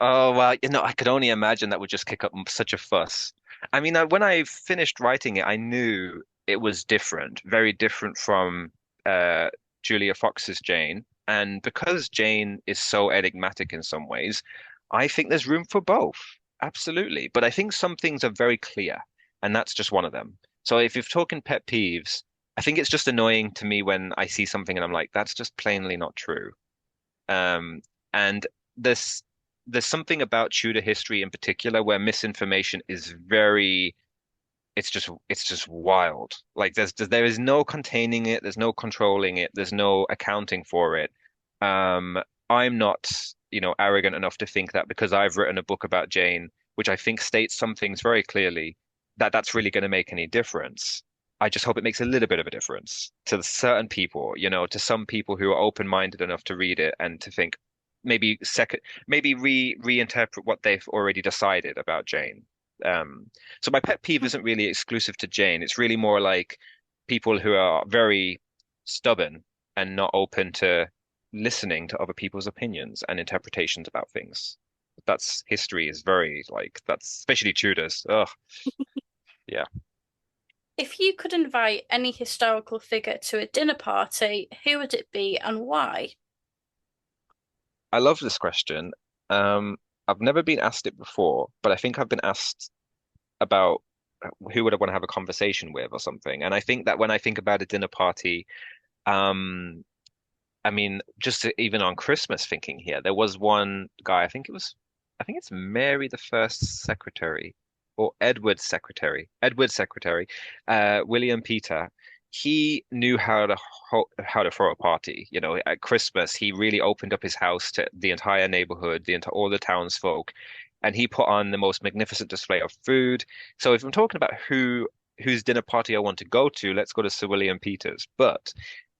Oh, well, I could only imagine that would just kick up such a fuss. I mean, when I finished writing it, I knew it was different, very different from uh, Julia Fox's Jane. And because Jane is so enigmatic in some ways, I think there's room for both. Absolutely. But I think some things are very clear, and that's just one of them. So if you're talking pet peeves, I think it's just annoying to me when I see something and I'm like, that's just plainly not true. And this there's something about Tudor history in particular where misinformation is very it's just wild. Like there is no containing it, there's no controlling it, there's no accounting for it. I'm not, arrogant enough to think that because I've written a book about Jane, which I think states some things very clearly, that that's really going to make any difference. I just hope it makes a little bit of a difference to certain people, to some people who are open-minded enough to read it and to think, maybe second, maybe reinterpret what they've already decided about Jane. Um, so my pet peeve isn't really exclusive to Jane. It's really more like people who are very stubborn and not open to listening to other people's opinions and interpretations about things. That's history is very like that's especially Tudors. Oh, yeah. If you could invite any historical figure to a dinner party, who would it be and why? I love this question. Um, I've never been asked it before, but I think I've been asked about who would I want to have a conversation with or something. And I think that when I think about a dinner party, um, I mean, even on Christmas thinking here, there was one guy, I think it's Mary the First Secretary or Edward's secretary, William Peter. He knew how to throw a party. You know, at Christmas, he really opened up his house to the entire neighborhood, all the townsfolk, and he put on the most magnificent display of food. So if I'm talking about whose dinner party I want to go to, let's go to Sir William Peters. But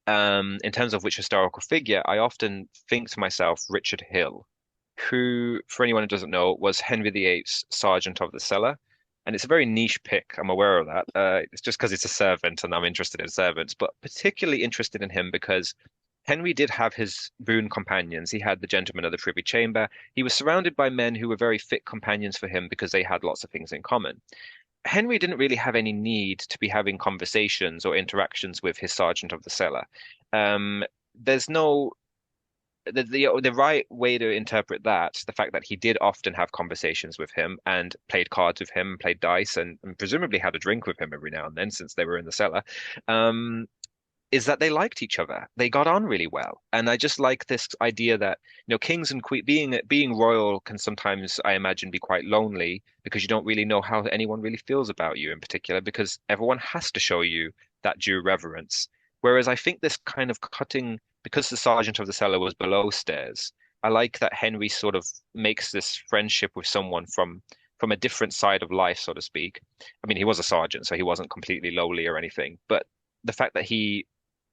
in terms of which historical figure, I often think to myself, Richard Hill, who, for anyone who doesn't know, was Henry VIII's Sergeant of the Cellar. And it's a very niche pick. I'm aware of that. It's just because it's a servant and I'm interested in servants, but particularly interested in him because Henry did have his boon companions. He had the gentlemen of the Privy Chamber. He was surrounded by men who were very fit companions for him because they had lots of things in common. Henry didn't really have any need to be having conversations or interactions with his sergeant of the cellar. There's no the right way to interpret that, the fact that he did often have conversations with him and played cards with him, played dice, and presumably had a drink with him every now and then since they were in the cellar. Um, is that they liked each other. They got on really well. And I just like this idea that, kings and queen being royal can sometimes, I imagine, be quite lonely because you don't really know how anyone really feels about you in particular, because everyone has to show you that due reverence. Whereas I think this kind of cutting, because the sergeant of the cellar was below stairs, I like that Henry sort of makes this friendship with someone from a different side of life, so to speak. I mean, he was a sergeant, so he wasn't completely lowly or anything, but the fact that he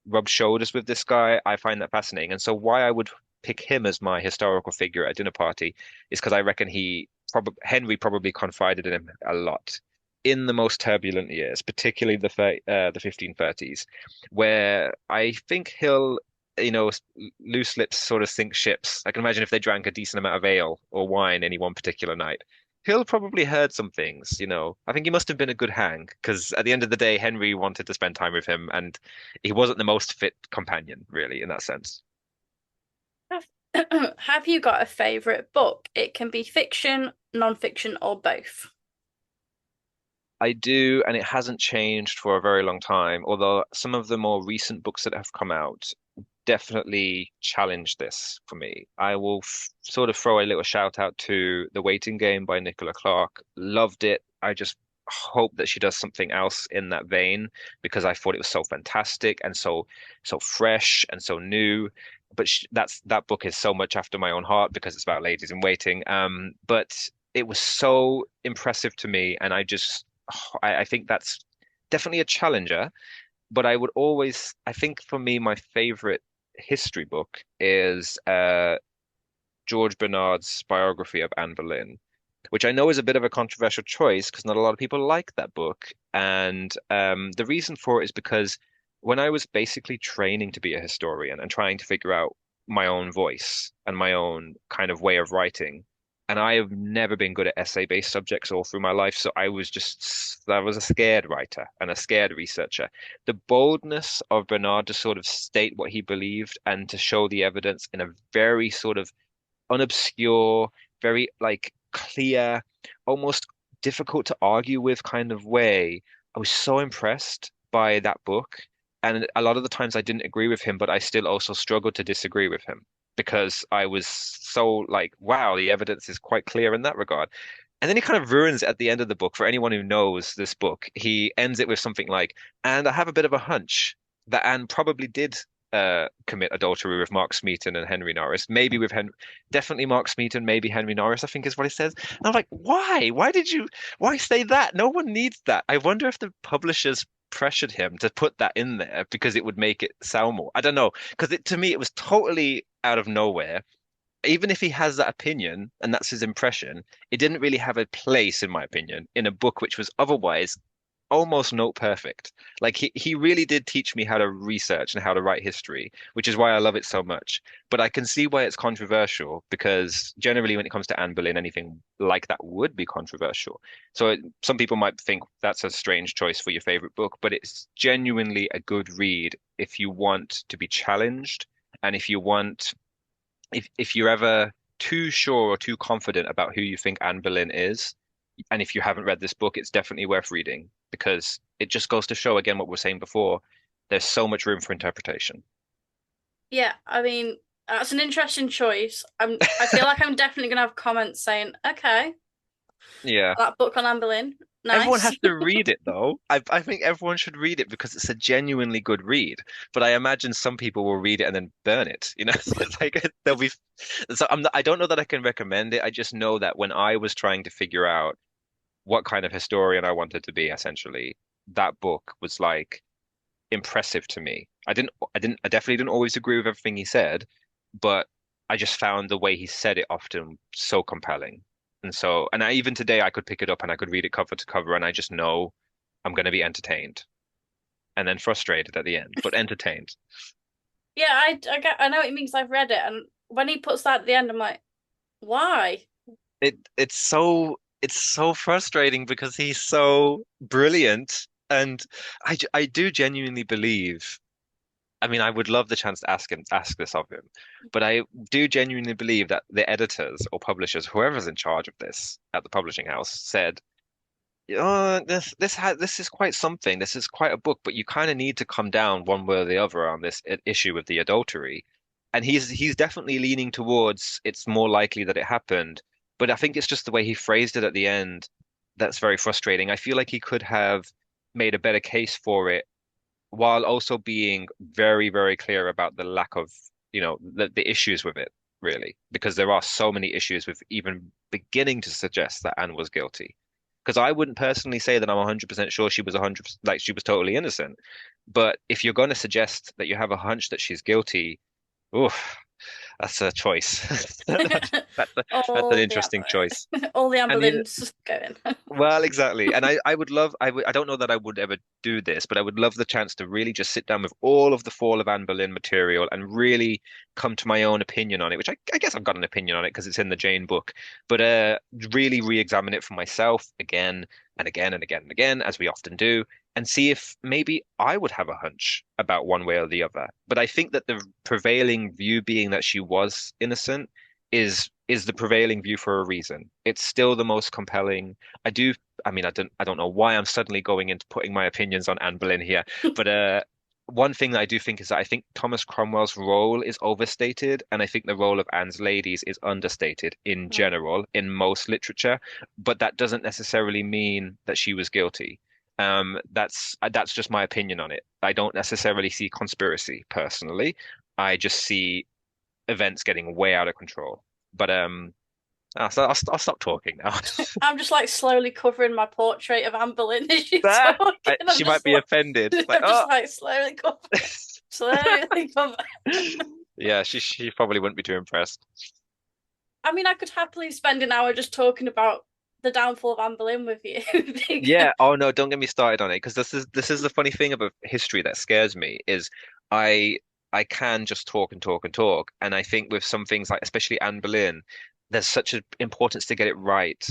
rub shoulders with this guy, I find that fascinating. And so why I would pick him as my historical figure at a dinner party is because I reckon Henry probably confided in him a lot in the most turbulent years, particularly the 1530s, where I think he'll, loose lips sort of sink ships. I can imagine if they drank a decent amount of ale or wine any one particular night. He'll probably heard some things. I think he must have been a good hang because at the end of the day, Henry wanted to spend time with him, and he wasn't the most fit companion, really, in that sense. Have, have you got a favorite book? It can be fiction, non-fiction, or both. I do, and it hasn't changed for a very long time, although some of the more recent books that have come out definitely challenge this for me. I will sort of throw a little shout out to The Waiting Game by Nicola Clark. Loved it. I just hope that she does something else in that vein because I thought it was so fantastic and so fresh and so new. But that book is so much after my own heart because it's about ladies in waiting. But it was so impressive to me, and I think that's definitely a challenger. But I think for me, my favorite history book is George Bernard's biography of Anne Boleyn, which I know is a bit of a controversial choice because not a lot of people like that book. And the reason for it is because when I was basically training to be a historian and trying to figure out my own voice and my own kind of way of writing, and I have never been good at essay-based subjects all through my life, so I was a scared writer and a scared researcher. The boldness of Bernard to sort of state what he believed and to show the evidence in a very sort of unobscure, very like clear, almost difficult to argue with kind of way. I was so impressed by that book. And a lot of the times I didn't agree with him, but I still also struggled to disagree with him because I was so like, wow, the evidence is quite clear in that regard. And then he kind of ruins it at the end of the book for anyone who knows this book. He ends it with something like, and I have a bit of a hunch that Anne probably did commit adultery with Mark Smeaton and Henry Norris. Maybe with definitely Mark Smeaton, maybe Henry Norris, I think is what he says. And I'm like, why? Why say that? No one needs that. I wonder if the publishers pressured him to put that in there because it would make it sell more. I don't know. Because to me, it was totally out of nowhere. even if he has that opinion and that's his impression, it didn't really have a place, in my opinion, in a book which was otherwise almost note perfect. Like he really did teach me how to research and how to write history, which is why I love it so much. But I can see why it's controversial because generally when it comes to Anne Boleyn, anything like that would be controversial. Some people might think that's a strange choice for your favorite book, but it's genuinely a good read if you want to be challenged and if you're ever too sure or too confident about who you think Anne Boleyn is, and if you haven't read this book, it's definitely worth reading because it just goes to show again what we were saying before. There's so much room for interpretation. Yeah, I mean, that's an interesting choice. I feel like I'm definitely gonna have comments saying, okay, Yeah. that book on Anne Boleyn, Everyone nice. has to read it though. I think everyone should read it because it's a genuinely good read. But I imagine some people will read it and then burn it. It's like they'll be. So I don't know that I can recommend it. I just know that when I was trying to figure out what kind of historian I wanted to be, essentially, that book was like impressive to me. I definitely didn't always agree with everything he said, but I just found the way he said it often so compelling. Even today I could pick it up and I could read it cover to cover and I just know I'm going to be entertained and then frustrated at the end, but entertained. Yeah, I know what it means. I've read it, and when he puts that at the end, I'm like, why? It's so frustrating because he's so brilliant and I do genuinely believe. I mean, I would love the chance to ask this of him, but I do genuinely believe that the editors or publishers, whoever's in charge of this at the publishing house, said, "Oh, this is quite something. This is quite a book, but you kind of need to come down one way or the other on this issue with the adultery." And he's definitely leaning towards it's more likely that it happened, but I think it's just the way he phrased it at the end that's very frustrating. I feel like he could have made a better case for it while also being very, very clear about the lack of, the issues with it, really, because there are so many issues with even beginning to suggest that Anne was guilty. Because I wouldn't personally say that I'm 100% sure she was 100%, like she was totally innocent. But if you're going to suggest that you have a hunch that she's guilty, oof, that's a choice. That's an All the interesting choice. all the Anne And Boleyns going. well, exactly. And I would love, I don't know that I would ever do this, but I would love the chance to really just sit down with all of the Fall of Anne Boleyn material and really come to my own opinion on it, which I guess I've got an opinion on it because it's in the Jane book, but really re-examine it for myself again and again and again and again, as we often do, and see if maybe I would have a hunch about one way or the other. But I think that the prevailing view being that she was innocent is the prevailing view for a reason. It's still the most compelling. I mean, I don't know why I'm suddenly going into putting my opinions on Anne Boleyn here, but one thing that I do think is that I think Thomas Cromwell's role is overstated, and I think the role of Anne's ladies is understated in general in most literature, but that doesn't necessarily mean that she was guilty. That's just my opinion on it. I don't necessarily see conspiracy personally. I just see events getting way out of control. But so I'll stop talking now. I'm just like slowly covering my portrait of Anne Boleyn as you Ah, talking. she might be offended. Like, I'm just oh, like slowly cover, slowly cover. yeah, she probably wouldn't be too impressed. I mean, I could happily spend an hour just talking about the downfall of Anne Boleyn with you. Yeah. Oh no, don't get me started on it because this is the funny thing about history that scares me is I I can just talk and talk and talk, and I think with some things like especially Anne Boleyn, there's such an importance to get it right.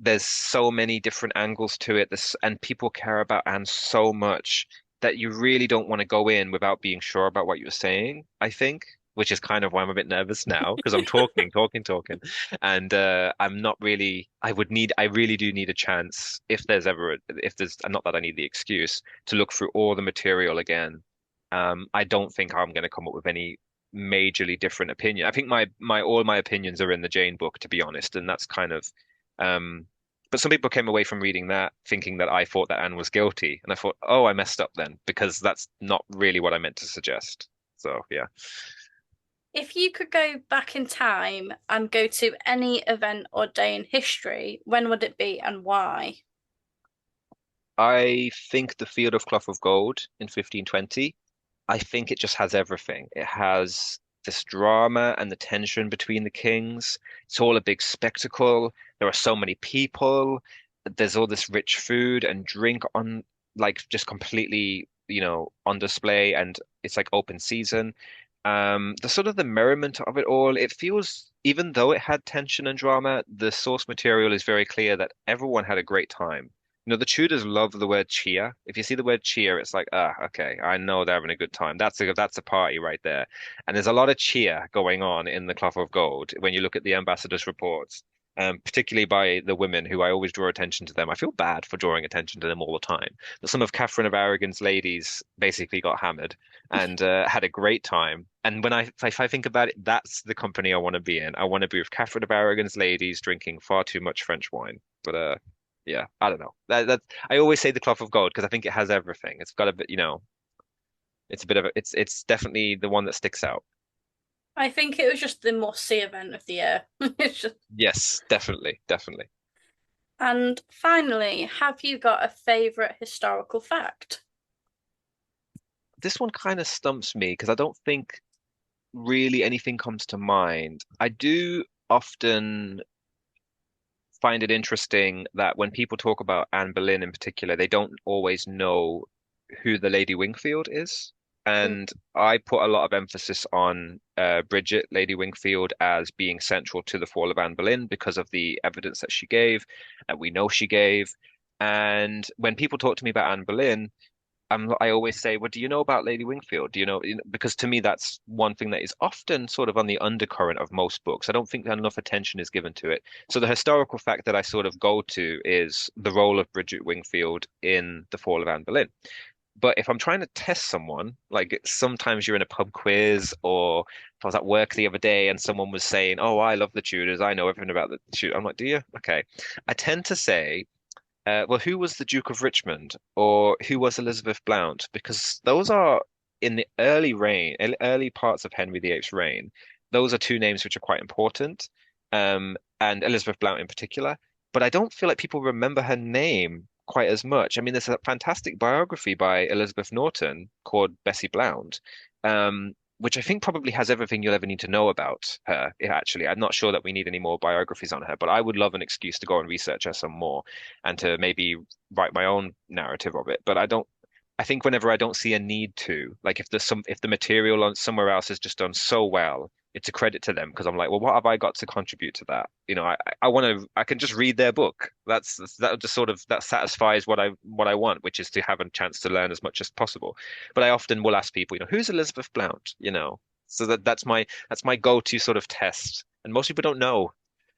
There's so many different angles to it, and people care about Anne so much that you really don't want to go in without being sure about what you're saying, I think, which is kind of why I'm a bit nervous now because I'm talking, talking, talking. And I'm not really, I really do need a chance if there's, not that I need the excuse to look through all the material again. I don't think I'm going to come up with any majorly different opinion. I think all my opinions are in the Jane book, to be honest, and that's kind of, um, but some people came away from reading that thinking that I thought that Anne was guilty, and I thought, oh, I messed up then because that's not really what I meant to suggest. So yeah. If you could go back in time and go to any event or day in history, when would it be and why? I think the Field of Cloth of Gold in 1520, I think it just has everything. It has this drama and the tension between the kings. It's all a big spectacle. There are so many people. There's all this rich food and drink on, like, just completely, on display, and it's like open season. The sort of the merriment of it all, it feels, even though it had tension and drama, the source material is very clear that everyone had a great time. The Tudors love the word cheer. If you see the word cheer, it's like, okay, I know they're having a good time. That's a party right there. And there's a lot of cheer going on in the Cloth of Gold when you look at the ambassadors' reports, particularly by the women who I always draw attention to them. I feel bad for drawing attention to them all the time. But some of Catherine of Aragon's ladies basically got hammered and had a great time. And if I think about it, that's the company I want to be in. I want to be with Catherine of Aragon's ladies drinking far too much French wine. But yeah, I don't know. I always say the cloth of gold because I think it has everything. It's got a bit, it's a bit of it's definitely the one that sticks out. I think it was just the must-see event of the year. It's just... Yes, definitely, definitely. And finally, have you got a favorite historical fact? This one kind of stumps me because I don't think really anything comes to mind. I do often find it interesting that when people talk about Anne Boleyn in particular, they don't always know who the Lady Wingfield is. Mm. And I put a lot of emphasis on Bridget, Lady Wingfield, as being central to the fall of Anne Boleyn because of the evidence that she gave, that we know she gave. And when people talk to me about Anne Boleyn, I always say, well, do you know about Lady Wingfield? Do because to me, that's one thing that is often sort of on the undercurrent of most books. I don't think that enough attention is given to it. So the historical fact that I sort of go to is the role of Bridget Wingfield in the fall of Anne Boleyn. But if I'm trying to test someone, like sometimes you're in a pub quiz, or if I was at work the other day and someone was saying, "Oh, I love the Tudors. I know everything about the Tudors." I'm like, "Do you?" Okay. I tend to say, well, who was the Duke of Richmond or who was Elizabeth Blount? Because those are in the early parts of Henry VIII's reign. Those are two names which are quite important, and Elizabeth Blount in particular. But I don't feel like people remember her name quite as much. I mean, there's a fantastic biography by Elizabeth Norton called Bessie Blount, which I think probably has everything you'll ever need to know about her. Actually, I'm not sure that we need any more biographies on her, but I would love an excuse to go and research her some more and to maybe write my own narrative of it. But I think whenever I don't see a need to, like if the material on somewhere else is just done so well, it's a credit to them because I'm like, well, what have I got to contribute to that? I can just read their book. That just sort of that satisfies what I want, which is to have a chance to learn as much as possible. But I often will ask people, who's Elizabeth Blount? So that's my go-to sort of test. And most people don't know.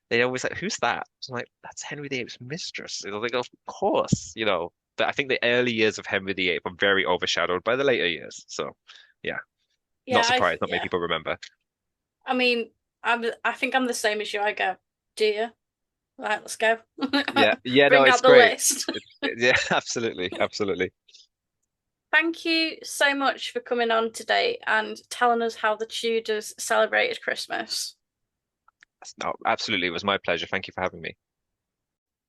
They always like, who's that? So I'm like, that's Henry VIII's mistress. They're like, of course. But I think the early years of Henry VIII are very overshadowed by the later years. So, yeah, not Yeah, surprised. Not many yeah. people remember. I mean, I think I'm the same as you. I go, do you? Right, let's go. Yeah, yeah, no, Bring it's out the great. list. Yeah, absolutely, absolutely. Thank you so much for coming on today and telling us how the Tudors celebrated Christmas. No, absolutely. It was my pleasure. Thank you for having me.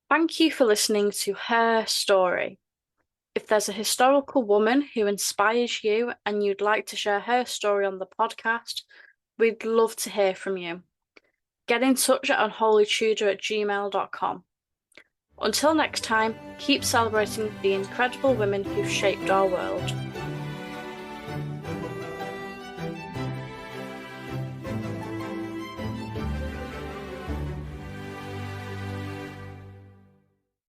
Thank you for listening to Her Story. If there's a historical woman who inspires you and you'd like to share her story on the podcast, we'd love to hear from you. Get in touch at unholytudor@gmail.com. Until next time, keep celebrating the incredible women who've shaped our world.